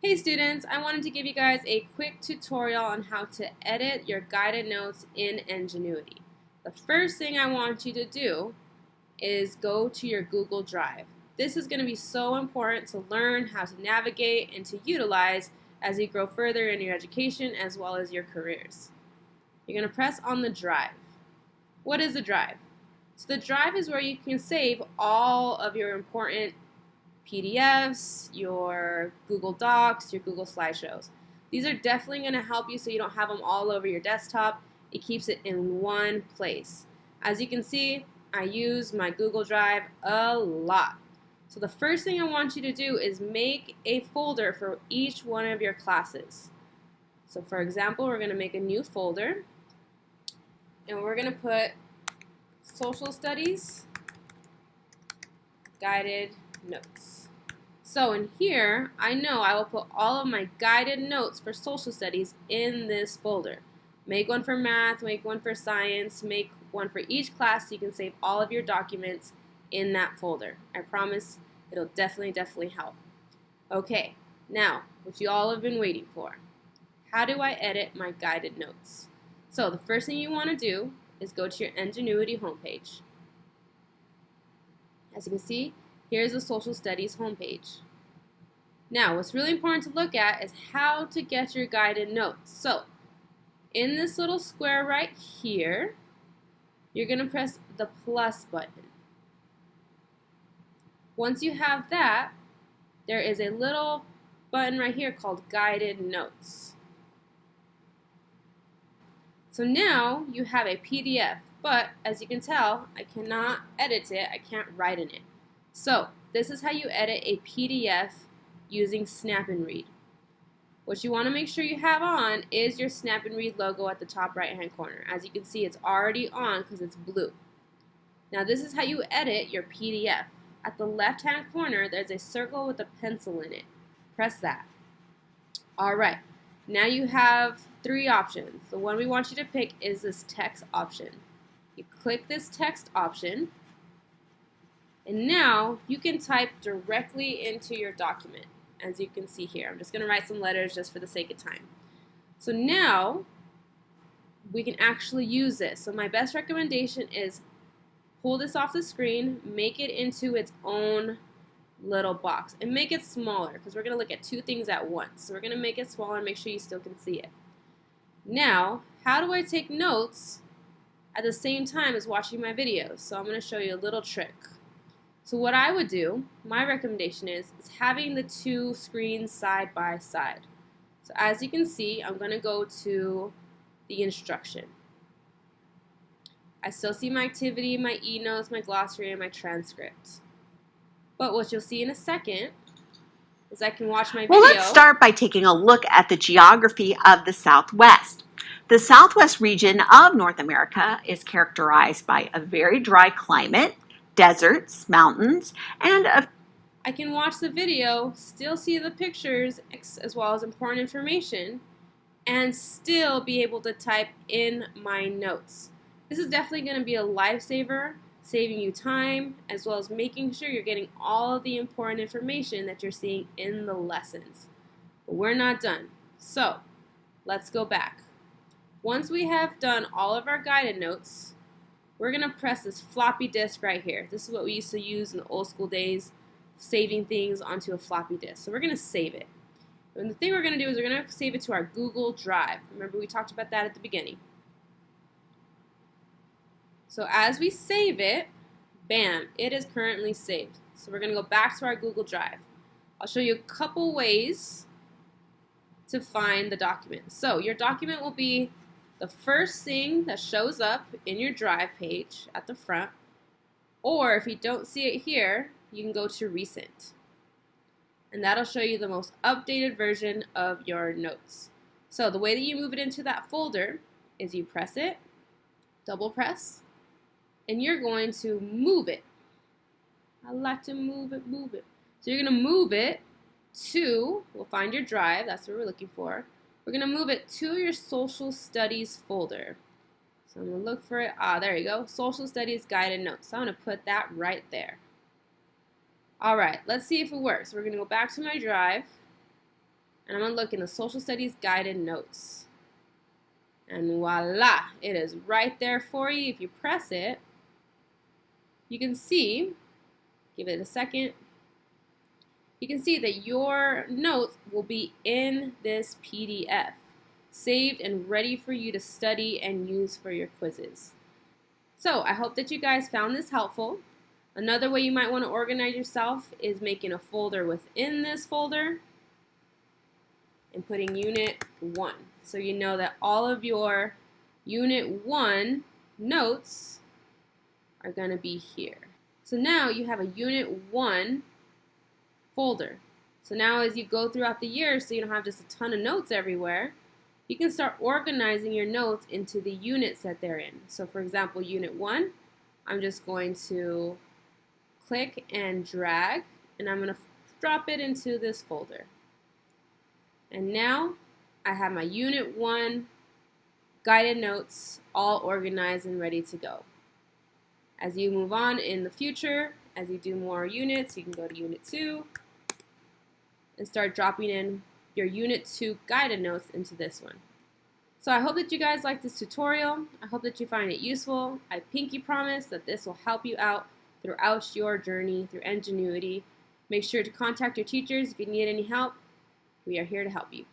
Hey students, I wanted to give you guys a quick tutorial on how to edit your guided notes in Edgenuity. The first thing I want you to do is go to your Google Drive. This is going to be so important to learn how to navigate and to utilize as you grow further in your education as well as your careers. You're going to press on the drive. What is the drive? So the drive is where you can save all of your important PDFs, your Google Docs, your Google slideshows. These are definitely going to help you so you don't have them all over your desktop. It keeps it in one place. As you can see, I use my Google Drive a lot. So the first thing I want you to do is make a folder for each one of your classes. So for example, we're going to make a new folder and we're going to put Social Studies Guided Notes. So in here, I know I will put all of my guided notes for social studies in this folder. Make one for math, make one for science, make one for each class so you can save all of your documents in that folder. I promise it'll definitely help. Okay, now what you all have been waiting for. How do I edit my guided notes? So the first thing you want to do is go to your Edgenuity homepage. As you can see, here's the Social Studies homepage. Now, what's really important to look at is how to get your guided notes. So, in this little square right here, you're going to press the plus button. Once you have that, there is a little button right here called Guided Notes. So now you have a PDF, but as you can tell, I cannot edit it, I can't write in it. So this is how you edit a PDF using Snap and Read. What you want to make sure you have on is your Snap and Read logo at the top right hand corner. As you can see, it's already on because it's blue. Now this is how you edit your PDF. At the left hand corner, there's a circle with a pencil in it. Press that. Alright, now you have three options. The one we want you to pick is this text option. You click this text option, and now you can type directly into your document, as you can see here. I'm just going to write some letters just for the sake of time. So now we can actually use this. So my best recommendation is pull this off the screen, make it into its own little box, and make it smaller because we're going to look at two things at once. So we're going to make it smaller and make sure you still can see it. Now, how do I take notes at the same time as watching my videos? So I'm going to show you a little trick. So what I would do, my recommendation is having the two screens side by side. So as you can see, I'm going to go to the instruction. I still see my activity, my e-notes, my glossary, and my transcript. But what you'll see in a second is I can watch my video. Well, let's start by taking a look at the geography of the Southwest. The Southwest region of North America is characterized by a very dry climate, deserts, mountains, and I can watch the video, still see the pictures as well as important information, and still be able to type in my notes. This is definitely going to be a lifesaver, saving you time, as well as making sure you're getting all of the important information that you're seeing in the lessons. But we're not done. So, let's go back. Once we have done all of our guided notes, we're going to press this floppy disk right here. This is what we used to use in the old school days, saving things onto a floppy disk. So we're going to save it. And the thing we're going to do is we're going to save it to our Google Drive. Remember we talked about that at the beginning. So as we save it, bam, it is currently saved. So we're going to go back to our Google Drive. I'll show you a couple ways to find the document. So your document will be the first thing that shows up in your Drive page at the front, or if you don't see it here, you can go to Recent. And that'll show you the most updated version of your notes. So the way that you move it into that folder is you press it, double press, and you're going to move it. I like to move it. So you're going to move it to, we'll find your drive, that's what we're looking for. We're going to move it to your Social Studies folder. So I'm going to look for it. There you go. Social Studies Guided Notes. So I'm going to put that right there. Alright, let's see if it works. We're going to go back to my drive. And I'm going to look in the Social Studies guided notes. And voila, it is right there for you. If you press it, you can see, give it a second, you can see that your notes will be in this PDF, saved and ready for you to study and use for your quizzes. So I hope that you guys found this helpful. Another way you might want to organize yourself is making a folder within this folder and putting Unit 1. So you know that all of your Unit 1 notes are going to be here. So now you have a Unit 1 folder. So now as you go throughout the year, so you don't have just a ton of notes everywhere, you can start organizing your notes into the units that they're in. So for example, Unit 1, I'm just going to click and drag, and I'm going to drop it into this folder. And now I have my Unit 1 guided notes all organized and ready to go. As you move on in the future, as you do more units, you can go to Unit 2 and start dropping in your Unit 2 guided notes into this one. So I hope that you guys like this tutorial. I hope that you find it useful. I pinky promise that this will help you out throughout your journey through Edgenuity. Make sure to contact your teachers if you need any help. We are here to help you.